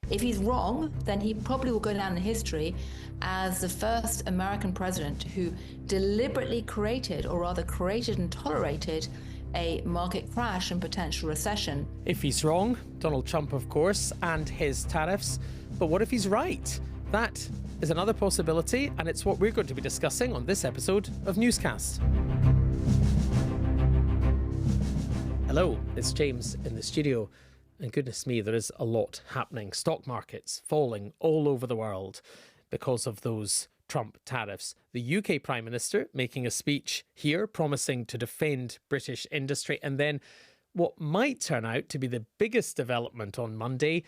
If he's wrong, then he probably will go down in history as the first American president who deliberately created, or rather created and tolerated, a market crash and potential recession. If he's wrong, Donald Trump, of course, and his tariffs. But what if he's right? That is another possibility, and it's what we're going to be discussing on this episode of Newscast. Hello, it's James in the studio. And goodness me, there is a lot happening. Stock markets falling all over the world because of those Trump tariffs. The UK Prime Minister making a speech here promising to defend British industry. And then what might turn out to be the biggest development on Monday,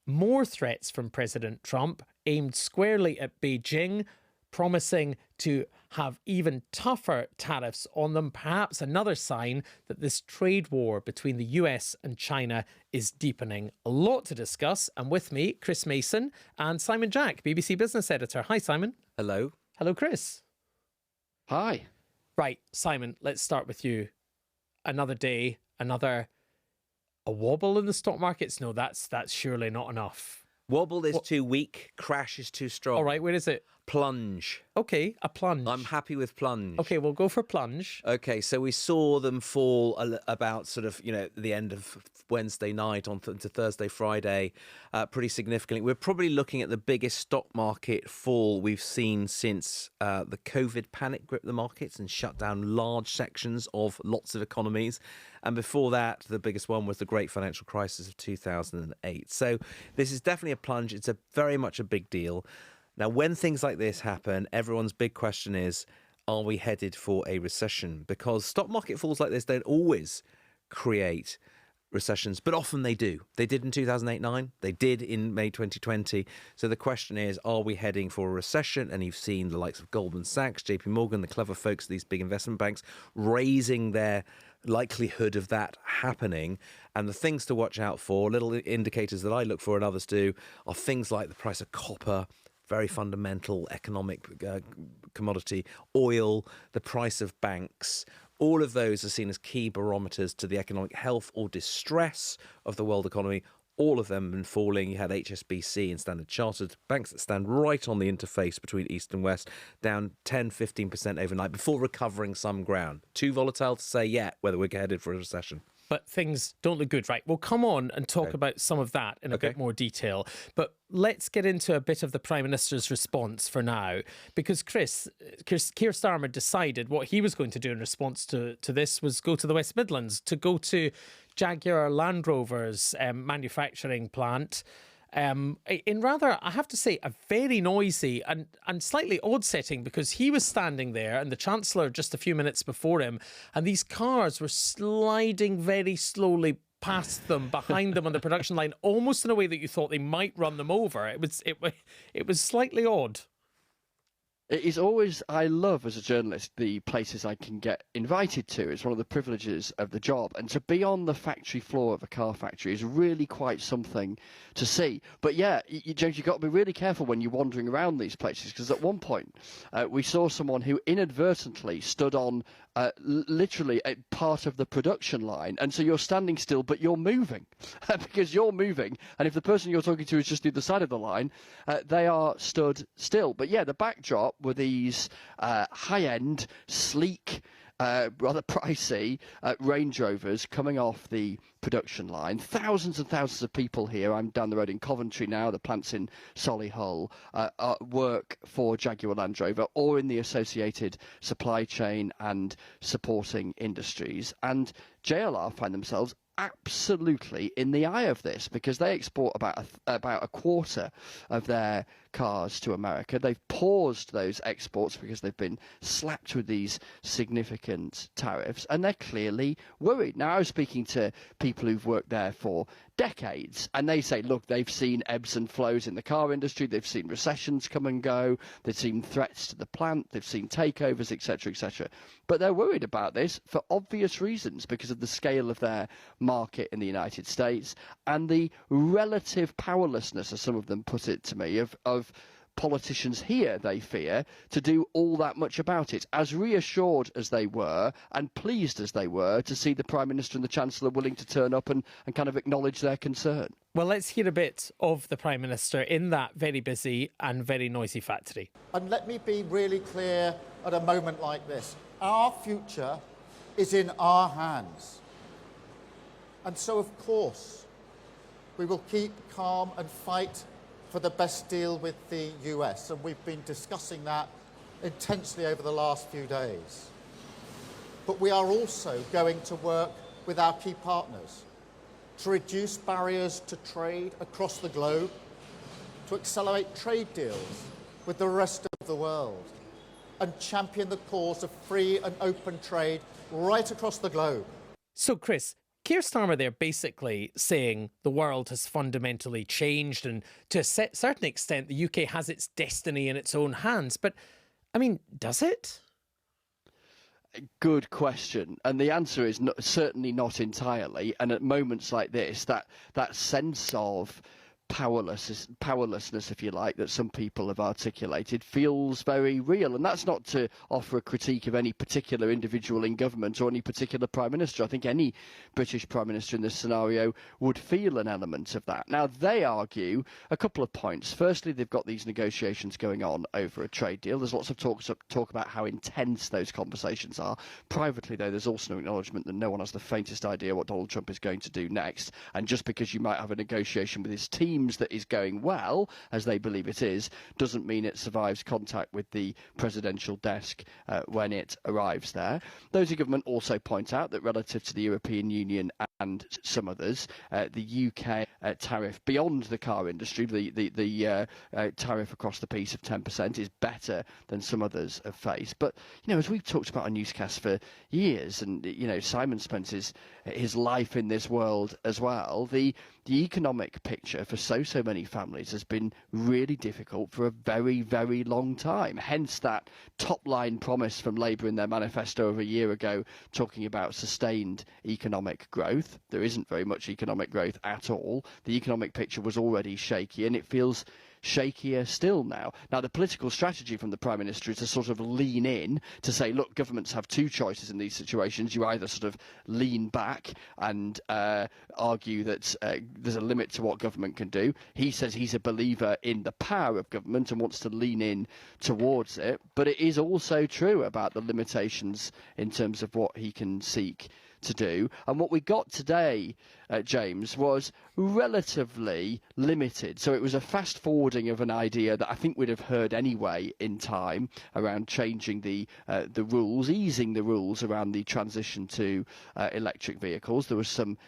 more threats from President Trump aimed squarely at Beijing, promising to have even tougher tariffs on them. Perhaps another sign that this trade war between the US and China is deepening. A lot to discuss. And with me, Chris Mason and Simon Jack, BBC Business Editor. Hi, Simon. Hello. Hello, Chris. Hi. Right, Simon, let's start with you. Another day, a wobble in the stock markets? No, that's surely not enough. Wobble is too weak, crash is too strong. All right, where is it? Plunge. Okay, a plunge. I'm happy with plunge. Okay, we'll go for plunge. Okay, so we saw them fall about sort of, the end of Wednesday night into Thursday, Friday, pretty significantly. We're probably looking at the biggest stock market fall we've seen since the COVID panic gripped the markets and shut down large sections of lots of economies. And before that, the biggest one was the great financial crisis of 2008. So this is definitely a plunge. It's very much a big deal. Now, when things like this happen, everyone's big question is, are we headed for a recession? Because stock market falls like this don't always create recessions, but often they do. They did in 2008-9. They did in May 2020. So the question is, are we heading for a recession? And you've seen the likes of Goldman Sachs, JP Morgan, the clever folks, these big investment banks, raising their likelihood of that happening. And the things to watch out for, little indicators that I look for and others do, are things like the price of copper, very fundamental economic commodity, oil, the price of banks. All of those are seen as key barometers to the economic health or distress of the world economy. All of them have been falling. You had HSBC and Standard Chartered, banks that stand right on the interface between East and West, down 10-15% overnight before recovering some ground. Too volatile to say yet whether we're headed for a recession. But things don't look good, right? We'll come on and talk about some of that in a bit more detail. But let's get into a bit of the Prime Minister's response for now. Because Keir Starmer decided what he was going to do in response to this was go to the West Midlands, to go to Jaguar Land Rover's manufacturing plant. In rather, I have to say, a very noisy and slightly odd setting, because he was standing there and the Chancellor just a few minutes before him, and these cars were sliding very slowly past them, behind them on the production line, almost in a way that you thought they might run them over. It was slightly odd. It is always, I love as a journalist, the places I can get invited to. It's one of the privileges of the job. And to be on the factory floor of a car factory is really quite something to see. But yeah, James, you've got to be really careful when you're wandering around these places, because at one point we saw someone who inadvertently stood on literally a part of the production line. And so you're standing still, but you're moving because you're moving. And if the person you're talking to is just the other side of the line, they are stood still. But yeah, the backdrop were these high-end, sleek, rather pricey Range Rovers coming off the production line. Thousands and thousands of people here. I'm down the road in Coventry now. The plant's in Solihull. Work for Jaguar Land Rover or in the associated supply chain and supporting industries. And JLR find themselves absolutely in the eye of this, because they export about a quarter of their cars to America. They've paused those exports because they've been slapped with these significant tariffs, and they're clearly worried. Now, I was speaking to people who've worked there for decades, and they say, look, they've seen ebbs and flows in the car industry, they've seen recessions come and go, they've seen threats to the plant, they've seen takeovers, etc., etc. But they're worried about this for obvious reasons, because of the scale of their market in the United States and the relative powerlessness, as some of them put it to me, of politicians here, they fear, to do all that much about it, as reassured as they were and pleased as they were to see the Prime Minister and the Chancellor willing to turn up and kind of acknowledge their concern. Well, let's hear a bit of the Prime Minister in that very busy and very noisy factory. And let me be really clear at a moment like this. Our future is in our hands. And so, of course, we will keep calm and fight for the best deal with the US. And we've been discussing that intensely over the last few days. But we are also going to work with our key partners to reduce barriers to trade across the globe, to accelerate trade deals with the rest of the world, and champion the cause of free and open trade right across the globe. So, Chris, Keir Starmer there basically saying the world has fundamentally changed and to a certain extent the UK has its destiny in its own hands. But, I mean, does it? Good question, and the answer is certainly not entirely. And at moments like this, that sense of powerlessness, if you like, that some people have articulated feels very real. And that's not to offer a critique of any particular individual in government or any particular Prime Minister. I think any British Prime Minister in this scenario would feel an element of that. Now, they argue a couple of points. Firstly, they've got these negotiations going on over a trade deal. There's lots of talk about how intense those conversations are. Privately, though, there's also an acknowledgement that no one has the faintest idea what Donald Trump is going to do next. And just because you might have a negotiation with his team that is going well, as they believe it is, doesn't mean it survives contact with the presidential desk when it arrives there. Those in government also point out that relative to the European Union and some others, the UK tariff beyond the car industry, the tariff across the piece of 10% is better than some others have faced. But, you know, as we've talked about on Newscast for years, and, you know, Simon spends his life in this world as well, the economic picture for so many families has been really difficult for a very, very long time. Hence that top-line promise from Labour in their manifesto of a year ago talking about sustained economic growth. There isn't very much economic growth at all. The economic picture was already shaky, and it feels shakier still now. Now, the political strategy from the Prime Minister is to sort of lean in to say, look, governments have two choices in these situations. You either sort of lean back and argue that there's a limit to what government can do. He says he's a believer in the power of government and wants to lean in towards it. But it is also true about the limitations in terms of what he can seek to do. And what we got today, James, was relatively limited. So it was a fast forwarding of an idea that I think we'd have heard anyway in time around changing the rules, easing the rules around the transition to electric vehicles. There was an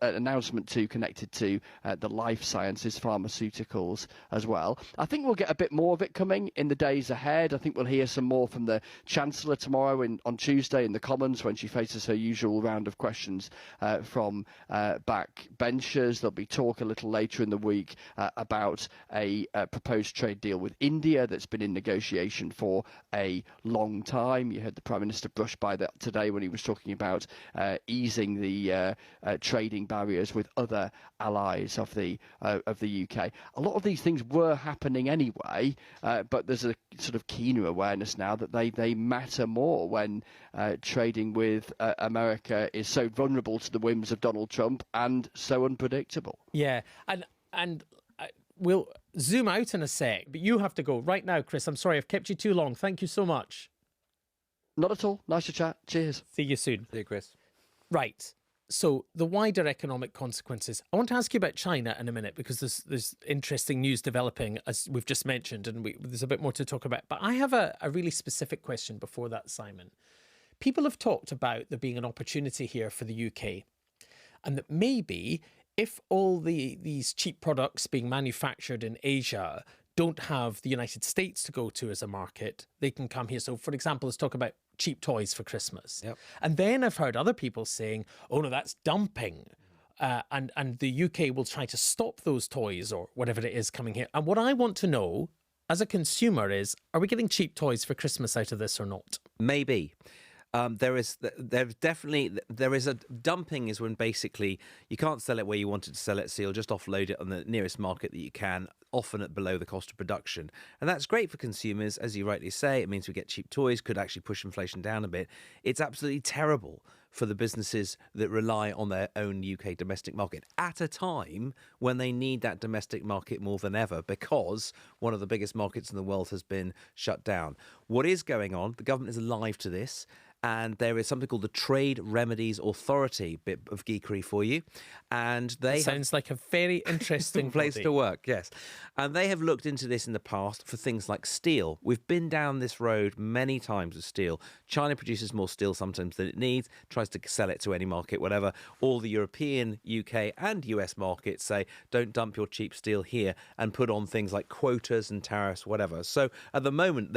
announcement too connected to the life sciences, pharmaceuticals as well. I think we'll get a bit more of it coming in the days ahead. I think we'll hear some more from the Chancellor tomorrow on Tuesday in the Commons when she faces her usual round of questions from backbenchers. There'll be talk a little later in the week about a proposed trade deal with India that's been in negotiation for a long time. You heard the Prime Minister brush by that today when he was talking about easing the trading barriers with other allies of the UK. A lot of these things were happening anyway, but there's a sort of keener awareness now that they matter more when trading with America is so vulnerable to the whims of Donald Trump and so unpredictable. Yeah, and we'll zoom out in a sec, but you have to go right now, Chris. I'm sorry I've kept you too long. Thank you so much. Not at all. Nice to chat. Cheers. See you soon. See you, Chris. Right. So the wider economic consequences. I want to ask you about China in a minute because there's interesting news developing, as we've just mentioned, and there's a bit more to talk about. But I have a really specific question before that, Simon. People have talked about there being an opportunity here for the UK, and that maybe if all these cheap products being manufactured in Asia don't have the United States to go to as a market, they can come here. So, for example, let's talk about cheap toys for Christmas. Yep. And then I've heard other people saying, oh, no, that's dumping. And the UK will try to stop those toys or whatever it is coming here. And what I want to know as a consumer is, are we getting cheap toys for Christmas out of this or not? Maybe. There is a dumping is when basically you can't sell it where you wanted to sell it, so you'll just offload it on the nearest market that you can, often at below the cost of production. And that's great for consumers, as you rightly say. It means we get cheap toys, could actually push inflation down a bit. It's absolutely terrible for the businesses that rely on their own UK domestic market at a time when they need that domestic market more than ever, because one of the biggest markets in the world has been shut down. What is going on? The government is alive to this. And there is something called the Trade Remedies Authority, bit of geekery for you. And they sounds like a very interesting place to work, yes. And they have looked into this in the past for things like steel. We've been down this road many times with steel. China produces more steel sometimes than it needs, tries to sell it to any market, whatever. All the European, UK and US markets say, don't dump your cheap steel here, and put on things like quotas and tariffs, whatever. So at the moment,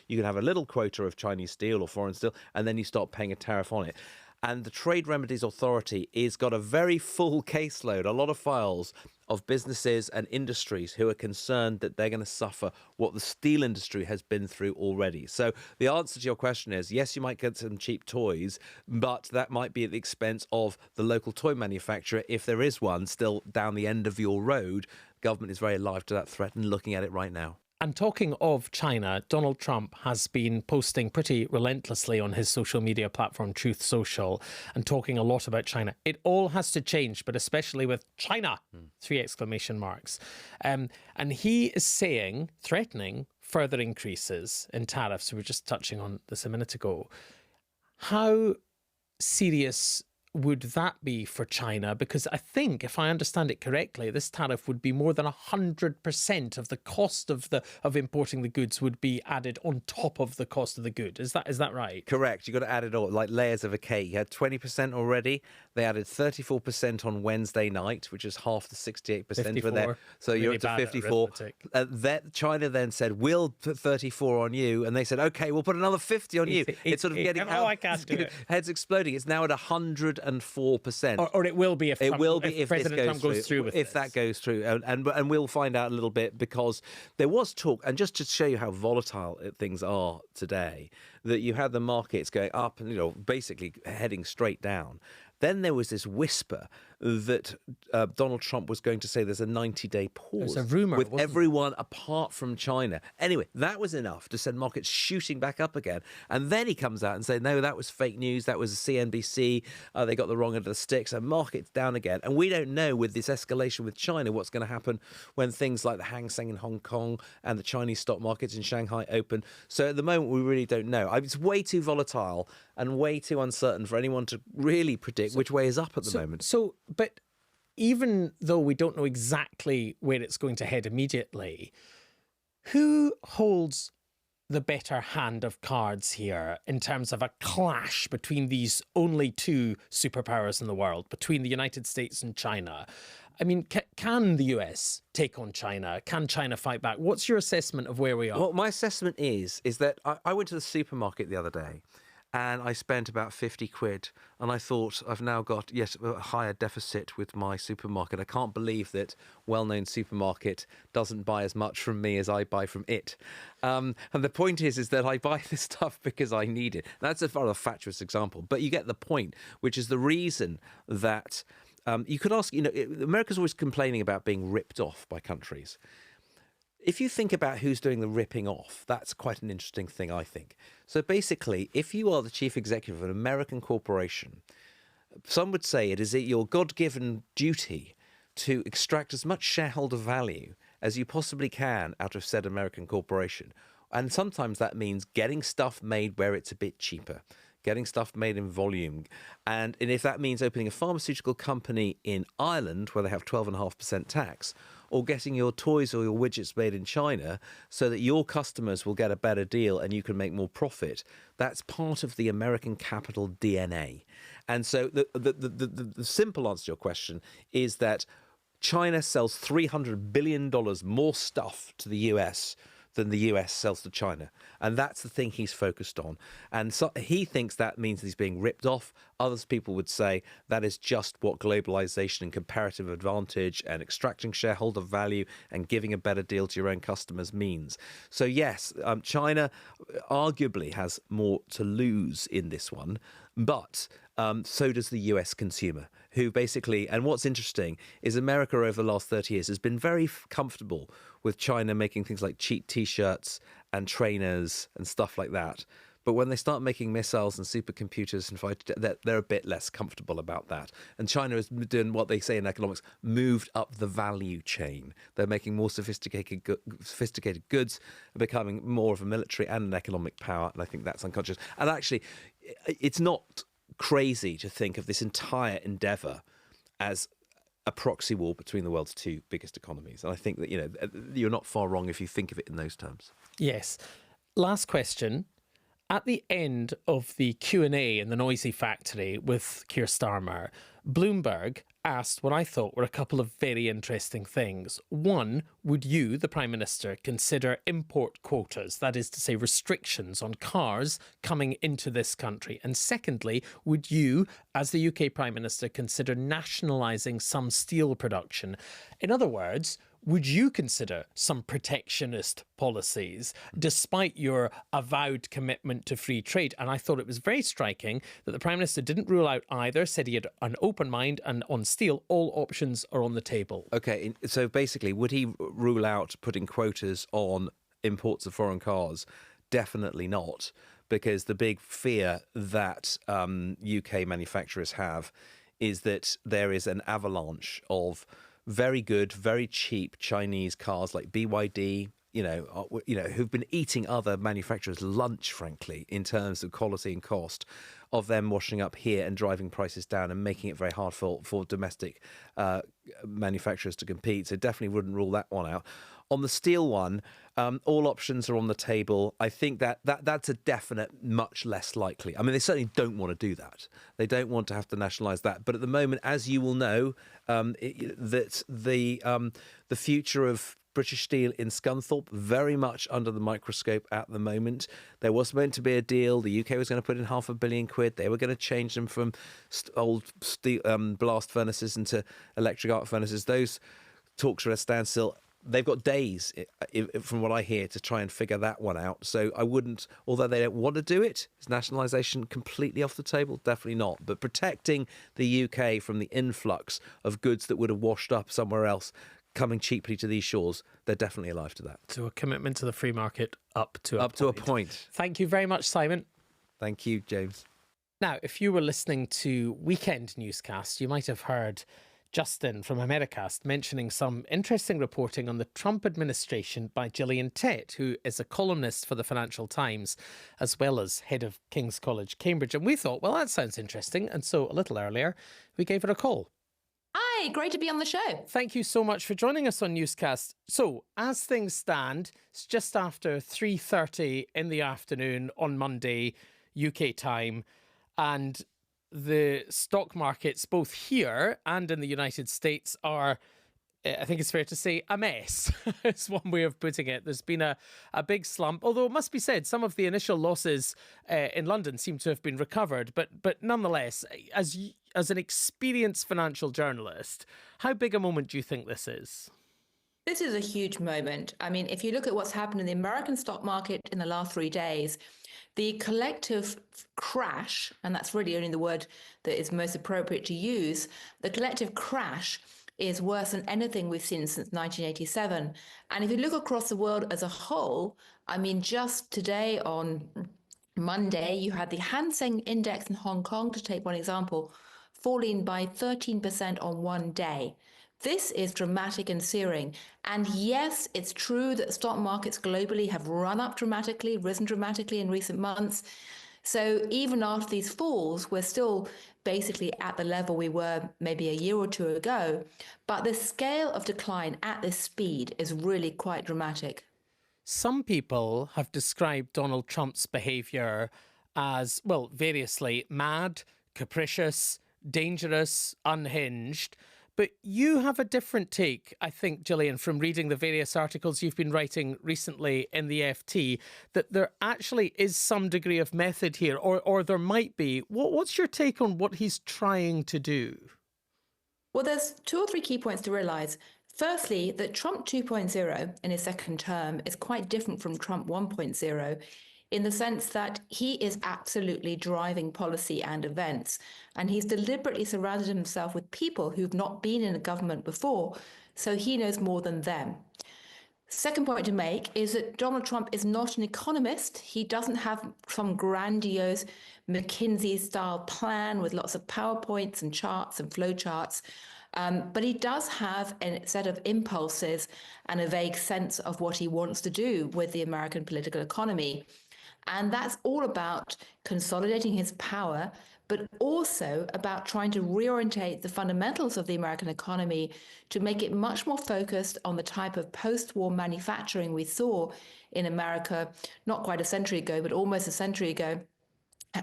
you can have a little quota of Chinese steel or foreign steel, and then you start paying a tariff on it. And the Trade Remedies Authority is got a very full caseload, a lot of files of businesses and industries who are concerned that they're going to suffer what the steel industry has been through already. So the answer to your question is, yes, you might get some cheap toys, but that might be at the expense of the local toy manufacturer, if there is one still down the end of your road. The government is very alive to that threat and looking at it right now. And talking of China, Donald Trump has been posting pretty relentlessly on his social media platform, Truth Social, and talking a lot about China. It all has to change, but especially with China, 3 exclamation marks. And he is threatening further increases in tariffs. We were just touching on this a minute ago. How serious would that be for China? Because I think, if I understand it correctly, this tariff would be more than 100% of the cost of importing the goods would be added on top of the cost of the good. Is that right? Correct. You've got to add it all, like layers of a cake. You had 20% already. They added 34% on Wednesday night, which is half the 68% for there. So really you're up to 54. China then said, we'll put 34 on you. And they said, OK, we'll put another 50 on you. It's sort of getting out. I can't do it. Heads exploding. It's now at 104%. Or it will be if President Trump goes through with if that goes through. And we'll find out a little bit, because there was talk, and just to show you how volatile things are today, that you had the markets going up and, basically heading straight down. Then there was this whisper that Donald Trump was going to say there's a 90-day pause. There's a rumour, with everyone apart from China. Anyway, that was enough to send markets shooting back up again. And then he comes out and says, no, that was fake news. That was CNBC. They got the wrong end of the sticks, and markets down again. And we don't know, with this escalation with China, what's going to happen when things like the Hang Seng in Hong Kong and the Chinese stock markets in Shanghai open. So at the moment, we really don't know. It's way too volatile and way too uncertain for anyone to really predict which way is up at the moment. But even though we don't know exactly where it's going to head immediately, who holds the better hand of cards here in terms of a clash between these only two superpowers in the world, between the United States and China? I mean, can the US take on China? Can China fight back? What's your assessment of where we are? Well, my assessment is that I went to the supermarket the other day, and I spent about 50 quid, and I thought, I've now got yet a higher deficit with my supermarket. I can't believe that well-known supermarket doesn't buy as much from me as I buy from it. And the point is that I buy this stuff because I need it. That's a rather fatuous example, but you get the point, which is the reason that you could ask, America's always complaining about being ripped off by countries. If you think about who's doing the ripping off, that's quite an interesting thing, I think. So basically, if you are the chief executive of an American corporation, some would say it is your God-given duty to extract as much shareholder value as you possibly can out of said American corporation. And sometimes that means getting stuff made where it's a bit cheaper, getting stuff made in volume. And if that means opening a pharmaceutical company in Ireland where they have 12.5% tax, or getting your toys or your widgets made in China so that your customers will get a better deal and you can make more profit, that's part of the American capital DNA. And so the simple answer to your question is that China sells $300 billion more stuff to the US than the US sells to China. And that's the thing he's focused on. And so he thinks that means he's being ripped off. Others people would say that is just what globalization and comparative advantage and extracting shareholder value and giving a better deal to your own customers means. So yes, China arguably has more to lose in this one, but so does the US consumer, who basically, and what's interesting is America over the last 30 years has been very comfortable with China making things like cheap T-shirts and trainers and stuff like that. But when they start making missiles and supercomputers and fighter, they're a bit less comfortable about that. And China is doing what they say in economics, moved up the value chain. They're making more sophisticated goods, becoming more of a military and an economic power. And I think that's unconscious. And actually, it's not crazy to think of this entire endeavour as a proxy war between the world's two biggest economies. And I think that, you're not far wrong if you think of it in those terms. Yes. Last question. At the end of the Q&A in the Noisy Factory with Keir Starmer, Bloomberg asked what I thought were a couple of very interesting things. One, would you, the Prime Minister, consider import quotas, that is to say restrictions on cars coming into this country? And secondly, would you, as the UK Prime Minister, consider nationalising some steel production? In other words, would you consider some protectionist policies despite your avowed commitment to free trade? And I thought it was very striking that the Prime Minister didn't rule out either, said he had an open mind, and on steel, all options are on the table. OK, so basically, would he rule out putting quotas on imports of foreign cars? Definitely not, because the big fear that UK manufacturers have is that there is an avalanche of very good, very cheap Chinese cars like BYD, who've been eating other manufacturers' lunch, frankly, in terms of quality and cost, of them washing up here and driving prices down and making it very hard for domestic manufacturers to compete. So definitely wouldn't rule that one out. On the steel one, all options are on the table. I think that's a definite, much less likely. I mean, they certainly don't want to do that. They don't want to have to nationalise that. But at the moment, as you will know, that the future of British Steel in Scunthorpe, very much under the microscope at the moment. There was meant to be a deal. The UK was going to put in £500 million. They were going to change them from old steel, blast furnaces into electric arc furnaces. Those talks are at a standstill. They've got days, from what I hear, to try and figure that one out. So I wouldn't, although they don't want to do it, is nationalisation completely off the table? Definitely not. But protecting the UK from the influx of goods that would have washed up somewhere else, coming cheaply to these shores, they're definitely alive to that. So a commitment to the free market up to a point. Thank you very much, Simon. Thank you, James. Now, if you were listening to Weekend Newscast, you might have heard Justin from Americast mentioning some interesting reporting on the Trump administration by Gillian Tett, who is a columnist for the Financial Times, as well as head of King's College, Cambridge. And we thought, well, that sounds interesting. And so a little earlier, we gave her a call. Hi, great to be on the show. Thank you so much for joining us on Newscast. So, as things stand, it's just after 3:30 in the afternoon on Monday, UK time, and the stock markets, both here and in the United States, are, I think it's fair to say, a mess. It's one way of putting it. There's been a big slump, although it must be said, some of the initial losses in London seem to have been recovered. But nonetheless, as an experienced financial journalist, how big a moment do you think this is? This is a huge moment. I mean, if you look at what's happened in the American stock market in the last 3 days, the collective crash, and that's really only the word that is most appropriate to use, the collective crash is worse than anything we've seen since 1987. And if you look across the world as a whole, I mean, just today on Monday, you had the Hang Seng Index in Hong Kong, to take one example, falling by 13% on one day. This is dramatic and searing. And yes, it's true that stock markets globally have risen dramatically in recent months. So even after these falls, we're still basically at the level we were maybe a year or two ago. But the scale of decline at this speed is really quite dramatic. Some people have described Donald Trump's behaviour as, well, variously mad, capricious, dangerous, unhinged. But you have a different take, I think, Gillian, from reading the various articles you've been writing recently in the FT, that there actually is some degree of method here, or there might be. What's your take on what he's trying to do? Well, there's 2 or 3 key points to realise. Firstly, that Trump 2.0 in his second term is quite different from Trump 1.0 in the sense that he is absolutely driving policy and events. And he's deliberately surrounded himself with people who've not been in a government before, so he knows more than them. Second point to make is that Donald Trump is not an economist. He doesn't have some grandiose McKinsey-style plan with lots of PowerPoints and charts and flowcharts. But he does have a set of impulses and a vague sense of what he wants to do with the American political economy. And that's all about consolidating his power, but also about trying to reorientate the fundamentals of the American economy to make it much more focused on the type of post-war manufacturing we saw in America, not quite a century ago, but almost a century ago,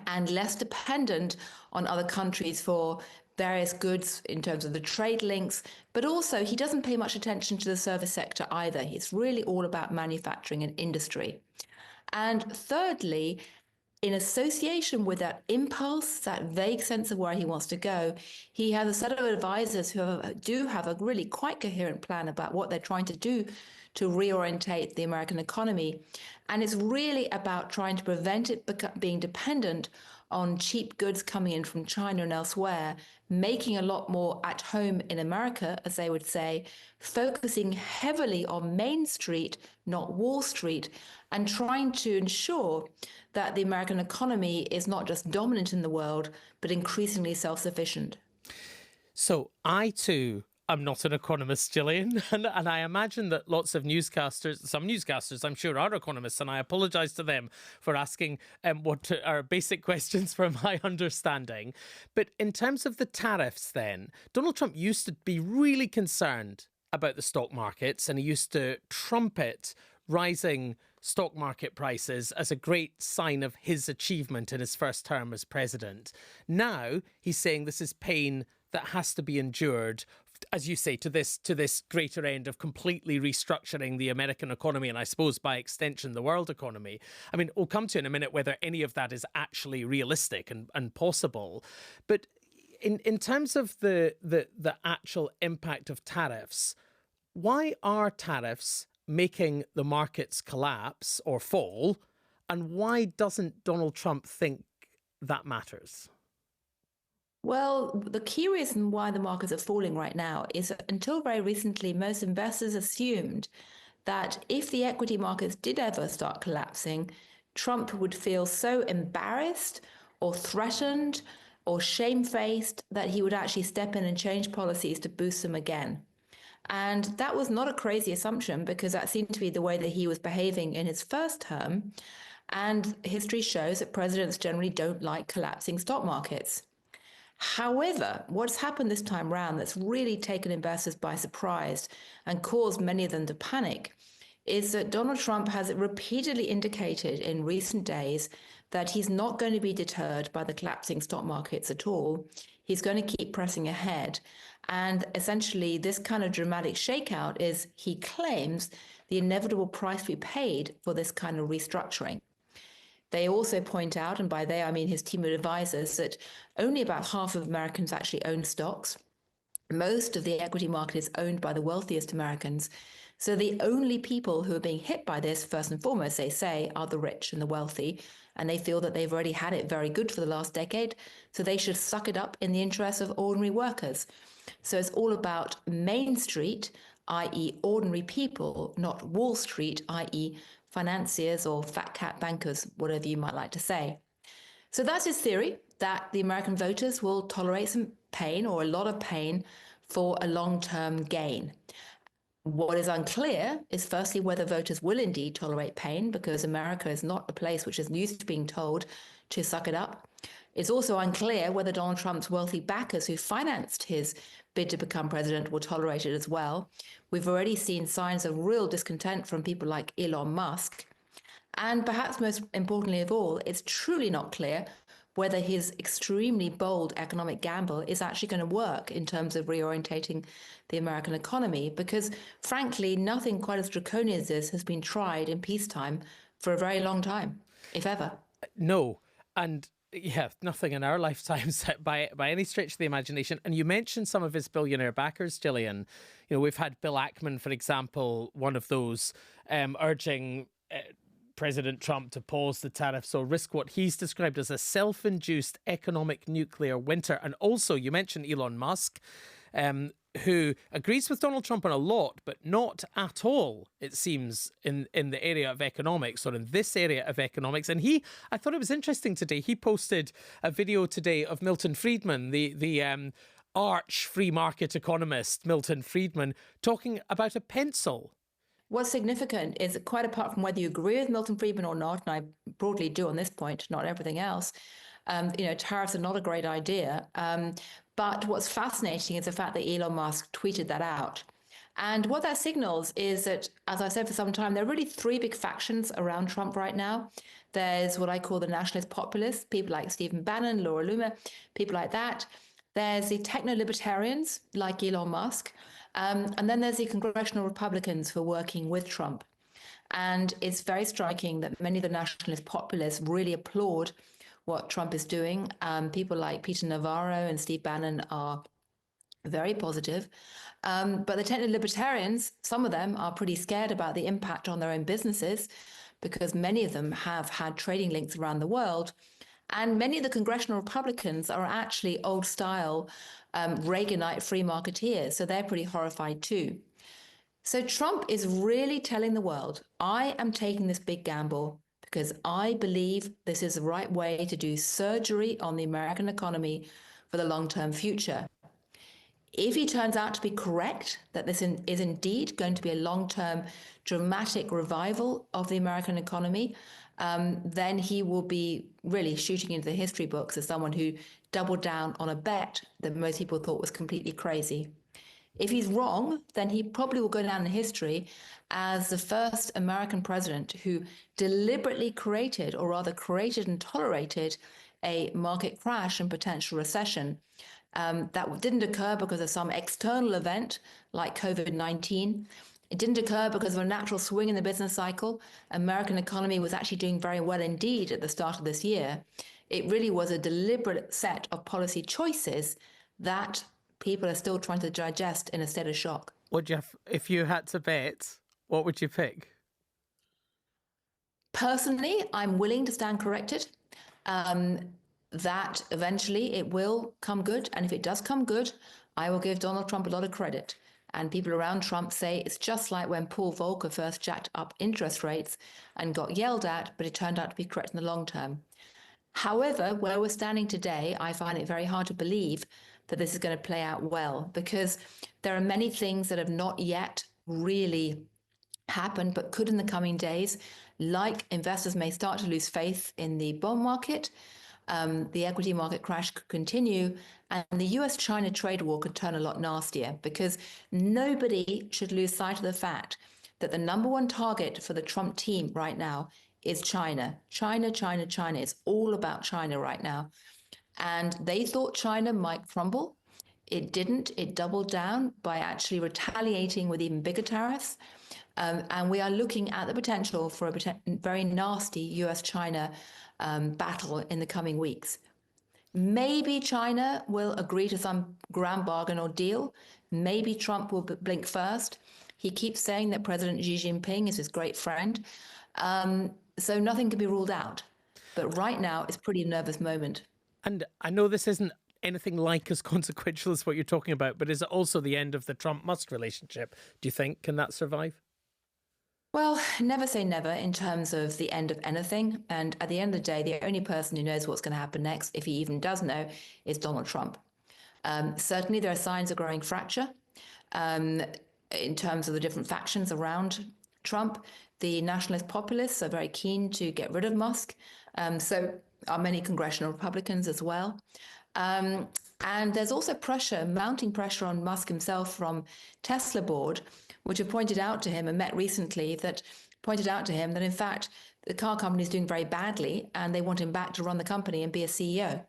and less dependent on other countries for various goods in terms of the trade links. But also, he doesn't pay much attention to the service sector either. It's really all about manufacturing and industry. And thirdly, in association with that impulse, that vague sense of where he wants to go, he has a set of advisors who do have a really quite coherent plan about what they're trying to do to reorientate the American economy. And it's really about trying to prevent it being dependent on cheap goods coming in from China and elsewhere, making a lot more at home in America, as they would say, focusing heavily on Main Street, not Wall Street, and trying to ensure that the American economy is not just dominant in the world, but increasingly self-sufficient. So I, too, am not an economist, Gillian, and I imagine that lots of newscasters, some newscasters I'm sure are economists, and I apologise to them for asking what are basic questions for my understanding. But in terms of the tariffs then, Donald Trump used to be really concerned about the stock markets, and he used to trumpet rising stock market prices as a great sign of his achievement in his first term as president. Now he's saying this is pain that has to be endured, as you say, to this greater end of completely restructuring the American economy and I suppose by extension the world economy. I mean, we'll come to in a minute whether any of that is actually realistic and possible. But in terms of the actual impact of tariffs, why are tariffs making the markets collapse or fall, and why doesn't Donald Trump think that matters? Well, the key reason why the markets are falling right now is that until very recently, most investors assumed that if the equity markets did ever start collapsing, Trump would feel so embarrassed or threatened or shamefaced that he would actually step in and change policies to boost them again. And that was not a crazy assumption because that seemed to be the way that he was behaving in his first term. And history shows that presidents generally don't like collapsing stock markets. However, what's happened this time round that's really taken investors by surprise and caused many of them to panic is that Donald Trump has repeatedly indicated in recent days that he's not going to be deterred by the collapsing stock markets at all. He's going to keep pressing ahead. And essentially, this kind of dramatic shakeout is, he claims, the inevitable price to be paid for this kind of restructuring. They also point out, and by they I mean his team of advisors, that only about half of Americans actually own stocks. Most of the equity market is owned by the wealthiest Americans. So the only people who are being hit by this, first and foremost, they say, are the rich and the wealthy. And they feel that they've already had it very good for the last decade. So they should suck it up in the interests of ordinary workers. So it's all about Main Street, i.e. ordinary people, not Wall Street, i.e. financiers or fat cat bankers, whatever you might like to say. So that's his theory, that the American voters will tolerate some pain or a lot of pain for a long-term gain. What is unclear is firstly whether voters will indeed tolerate pain, because America is not a place which is used to being told to suck it up. It's also unclear whether Donald Trump's wealthy backers who financed his bid to become president will tolerate it as well. We've already seen signs of real discontent from people like Elon Musk. And perhaps most importantly of all, it's truly not clear whether his extremely bold economic gamble is actually going to work in terms of reorientating the American economy. Because frankly, nothing quite as draconian as this has been tried in peacetime for a very long time, if ever. No. And yeah, nothing in our lifetimes by any stretch of the imagination. And you mentioned some of his billionaire backers, Gillian. You know, we've had Bill Ackman, for example, one of those, urging President Trump to pause the tariffs or risk what he's described as a self-induced economic nuclear winter. And also, you mentioned Elon Musk, who agrees with Donald Trump on a lot, but not at all, it seems, in the area of economics or in this area of economics. And I thought it was interesting today, he posted a video today of Milton Friedman, the arch free market economist, Milton Friedman, talking about a pencil. What's significant is that quite apart from whether you agree with Milton Friedman or not, and I broadly do on this point, not everything else, tariffs are not a great idea. But what's fascinating is the fact that Elon Musk tweeted that out. And what that signals is that, as I said for some time, there are really three big factions around Trump right now. There's what I call the nationalist populists, people like Stephen Bannon, Laura Loomer, people like that. There's the techno-libertarians like Elon Musk. And then there's the congressional Republicans who are working with Trump. And it's very striking that many of the nationalist populists really applaud what Trump is doing. People like Peter Navarro and Steve Bannon are very positive. But the techno-libertarians, some of them are pretty scared about the impact on their own businesses because many of them have had trading links around the world. And many of the congressional Republicans are actually old-style Reaganite free marketeers, so they're pretty horrified too. So Trump is really telling the world, I am taking this big gamble because I believe this is the right way to do surgery on the American economy for the long-term future. If he turns out to be correct, that this is indeed going to be a long-term dramatic revival of the American economy, then he will be really shooting into the history books as someone who doubled down on a bet that most people thought was completely crazy. If he's wrong, then he probably will go down in history as the first American president who deliberately created, or rather created and tolerated, a market crash and potential recession. That didn't occur because of some external event like COVID-19. It didn't occur because of a natural swing in the business cycle. American economy was actually doing very well indeed at the start of this year. It really was a deliberate set of policy choices that people are still trying to digest in a state of shock. Well, Jeff, if you had to bet, what would you pick? Personally, I'm willing to stand corrected. That eventually it will come good. And if it does come good, I will give Donald Trump a lot of credit. And people around Trump say it's just like when Paul Volcker first jacked up interest rates and got yelled at, but it turned out to be correct in the long term. However, where we're standing today, I find it very hard to believe that this is going to play out well, because there are many things that have not yet really happened, but could in the coming days, like investors may start to lose faith in the bond market. The equity market crash could continue, and the US-China trade war could turn a lot nastier, because nobody should lose sight of the fact that the number one target for the Trump team right now is China. China, China, China. It's all about China right now. And they thought China might crumble. It didn't. It doubled down by actually retaliating with even bigger tariffs. And we are looking at the potential for a very nasty US-China battle in the coming weeks. Maybe China will agree to some grand bargain or deal. Maybe Trump will blink first. He keeps saying that President Xi Jinping is his great friend. So nothing can be ruled out. But right now, it's a pretty nervous moment. And I know this isn't anything like as consequential as what you're talking about, but is it also the end of the Trump-Musk relationship? Do you think, can that survive? Well, never say never in terms of the end of anything. And at the end of the day, the only person who knows what's going to happen next, if he even does know, is Donald Trump. Certainly, there are signs of growing fracture in terms of the different factions around Trump. The nationalist populists are very keen to get rid of Musk. So are many congressional Republicans as well. And there's also pressure, mounting pressure on Musk himself from Tesla board, which have pointed out to him and met recently that pointed out to him that, in fact, the car company is doing very badly and they want him back to run the company and be a CEO.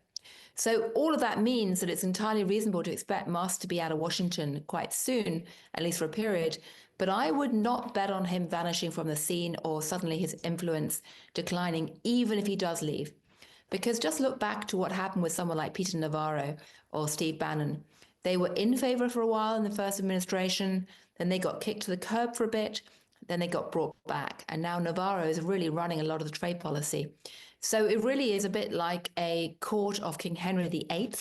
So all of that means that it's entirely reasonable to expect Musk to be out of Washington quite soon, at least for a period. But I would not bet on him vanishing from the scene or suddenly his influence declining, even if he does leave. Because just look back to what happened with someone like Peter Navarro or Steve Bannon. They were in favor for a while in the first administration, then they got kicked to the curb for a bit, then they got brought back. And now Navarro is really running a lot of the trade policy. So it really is a bit like a court of King Henry VIII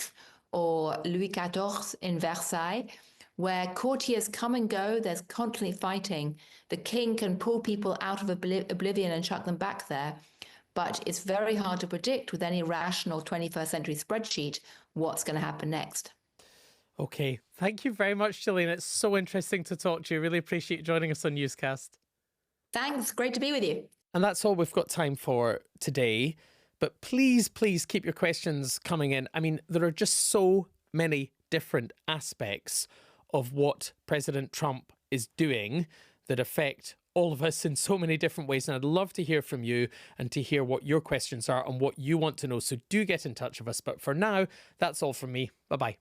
or Louis XIV in Versailles, where courtiers come and go, there's constantly fighting. The king can pull people out of oblivion and chuck them back there. But it's very hard to predict with any rational 21st century spreadsheet what's going to happen next. Okay, thank you very much, Gillian. It's so interesting to talk to you. Really appreciate you joining us on Newscast. Thanks, great to be with you. And that's all we've got time for today. But please, please keep your questions coming in. I mean, there are just so many different aspects of what President Trump is doing that affect all of us in so many different ways. And I'd love to hear from you and to hear what your questions are and what you want to know. So do get in touch with us. But for now, that's all from me. Bye-bye.